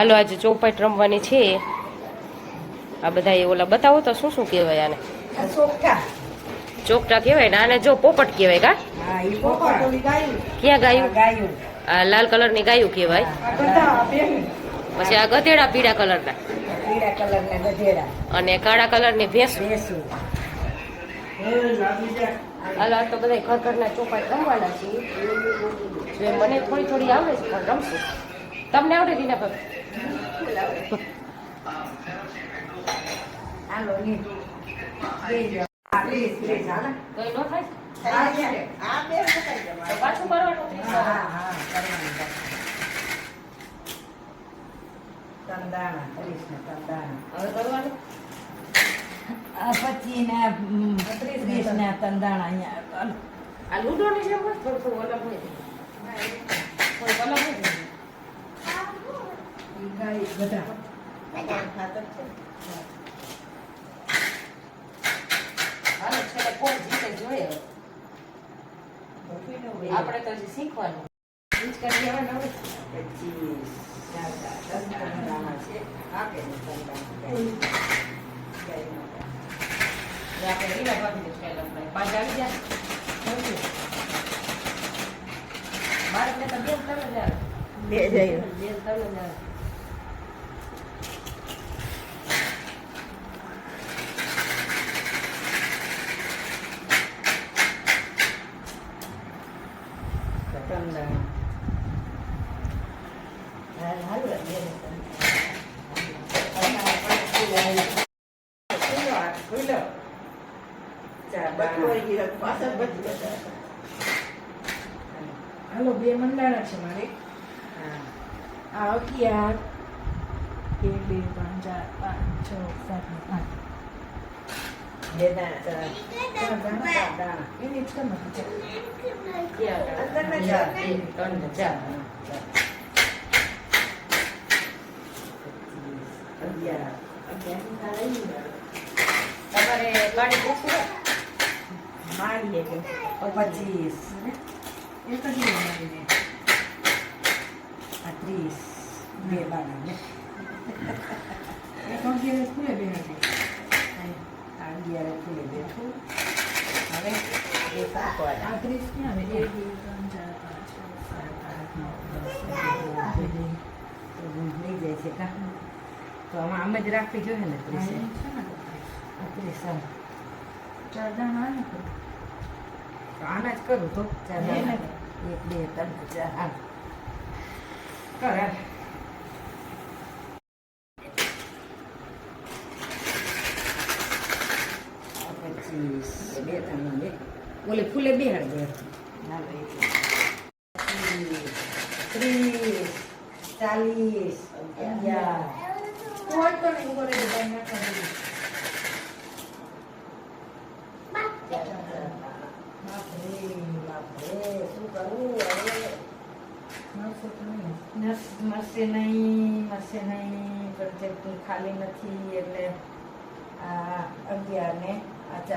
હાલો આજે ચોપાટ રમવાની છે. આ બધા એ ઓલા બતાવો તો શું શું કહેવાય આને? ચોકટા કહેવાય ને આને જો પોપટ કહેવાય કા? ક્યાં ગાયું? આ લાલ કલર ની ગાયું કહેવાય. પછી આ ગધેડા પીળા કલરના અને કાળા કલર ની ભેંસ. હાલો આ તો બધા ઘર ઘરના ચોપાટ રમવાના છીએ. મને થોડી થોડી આવડે છે પણ રમશું. તમને આવડે દીના ભાઈ? પાછું કરવાનું હવે કરવાનું 25 ને 30 ને તંદાણા અહીંયા આ લૂડો ની જેમ થોડું થોડું અલગ હોય થોડું અલગ હોય બધા હાલો છેલ્લે કોણ જીતે જોઈએ. આપણે તો હજી શીખવાનું ઈજ કરી દેવાના હોય. 25 આપણે રીના ભાભીને સ્ટાઈલ અપનાવી. પાંચ આવી જાય મારે તો બેન તમે જ આવે. બે જાય બેન તમે જ આવે. હાલો બે મંડાણા છે મારે. આ 11 1 2 3 4 5 6 7 8 એની જ કરવાનું છે. તમારે ગાડી પૂછવું મારીએ 25 એક જ મારીને 30 બે બાળાને એક અગિયાર ખુલે બે નથી 11 ખુલે બેઠું. હવે એ સાકવાના 30 ક્યાં આવે? 1 2 3 4 5 6 7 8 9 10 લઈ જાય છે કા? તો આમાં આમ જ રાખવી જોઈએ ને 30 ચાર દાણા આવે તો આના જ કરું તો 4 દાણા 1 2 3 4 કર 25 બે દાણા બે ઓલે ફૂલે બે હળ દે 30 40 11 કોઈ તો નહીં કરે બધા નાખવા મરશે નહીં પ્રોજેક્ટ ખાલી નથી એટલે આ 11 ને આ 4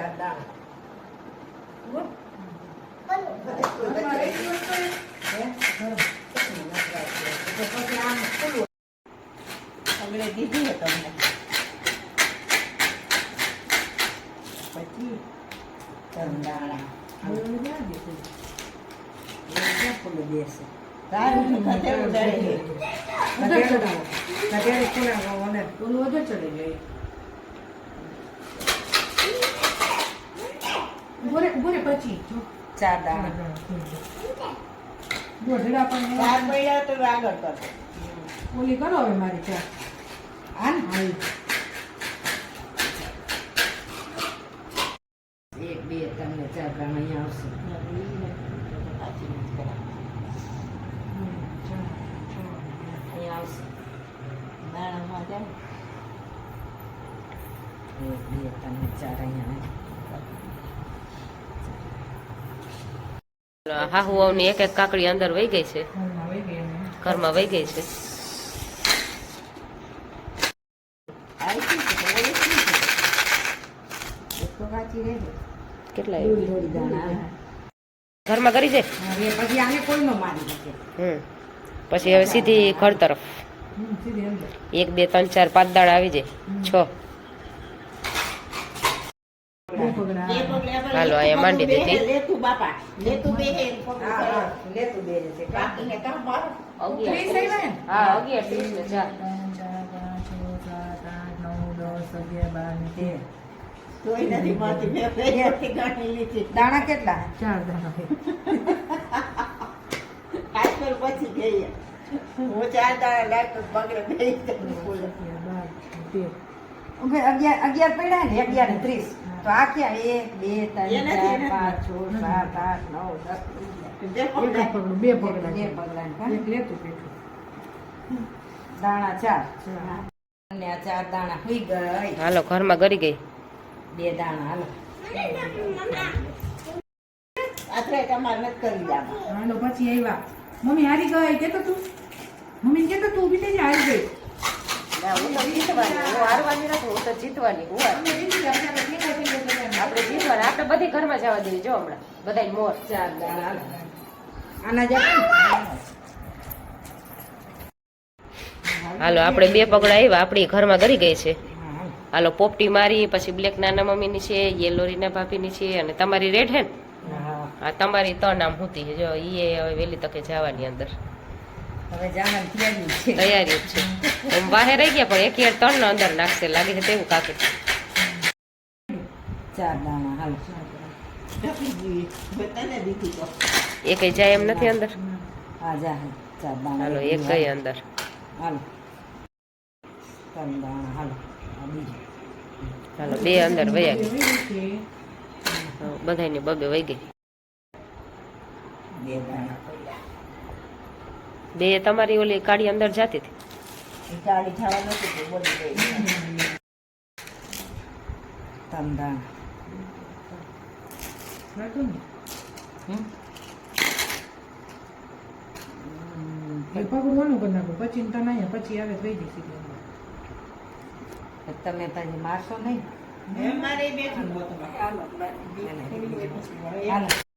દાણા દીધી હે તમને પછી તંદાણા ફૂલ બેસે ચાર દાણા ગોઢડા પણ ચાર પૈડા તો આગળ કર ઓલી કરો હવે મારી ચાર આન હાલ 1 2 3 4 દાણા અહીંયા આવશે. દાણામાં જાય 1 2 3 4 અહીંયા હાહુ ની એક એક કાકડી અંદર વહી ગઈ છે. ઘરમાં વહી ગઈ છે. કેટલા ઘરમાં કરી છે. પછી આને કોઈ નો મારી દે. પછી હવે સીધી ઘર તરફ સીધી અંદર 1 2 3 4 5 દાણા આવી જાય 6 બે પગલા હાલો અહીંયા માંડી દીધી લેતું બાપા લેતું બે હે હા લેતું બે છે બાકીને કામ મારો 30 આવ્યા હા 11 30 ને 4 તોય નથી મારતી મેં પહેલેથી ગણી લીધી દાણા કેટલા 4 દાણા આજકાલ પછી ગઈ હું 4 દાડા લાગતો બગડે બે બોલે 11 પડ્યા ને 11 ને 30 તો આ ક્યાં 1 2 3 4 5 6 7 8 9 10 બે બે પગલા એક લેતું પેટું દાણા 4 અને આ 4 દાણા હોઈ ગઈ હાલો ઘરમાં ગરી ગઈ 2 દાણા હાલો આત્રે તમારે નથી કરી જાવા હાલો પછી આવ્યા મમ્મી હારી ગઈ કેતો તું મમ્મી કેતો તું ઊભી થઈ જા હારી ગઈ ના હું તો જીતવાની હું હારવાની નથી હું તો જીતવાની હું હાર. આપણે જીતવાના આપણે બધી ઘરમાં જવા દેવી જો હમણાં બધાય મોર 4 દાણા હાલો આના જા હાલો આપણે 2 પગડા આવ્યા આપણી ઘરમાં ગરી ગઈ છે હાલો પોપટી મારી પછી બ્લેક નાના મમ્મીની છે યેલો રીના ભાભીની છે અને તમારી રેડ હે ને હા તમારી 3 આમ હુતી છે જો ઈ હવે વહેલી તકે જવાની અંદર હવે જામન તૈયારી છે તૈયારી જ છે એમ વાહે રહી ગયા પણ એક યાર 3 નો અંદર નાખશે લાગે છે તેવું કાકે 4 દાણા હાલો બધાને દીધી તો એકે જાય એમ નથી અંદર આ જા 4 દાણા હાલો એક ગઈ અંદર હાલો 3 દાણા હાલો આ બીજું હાલો 2 અંદર વયા ગઈ બધાની બબે વહી ગઈ 2 દાણા પડ્યા 2 તમારી ઓલી કાળી અંદર જાતી હતી ગાડી થવા નથી તો બોલી ગઈ 3 દાણા પકડવાનું કરી નાખો પછી તને અહીંયા પછી આવે થઈ જશે તમે પછી મારશો નહીં મારે બેઠું હાલો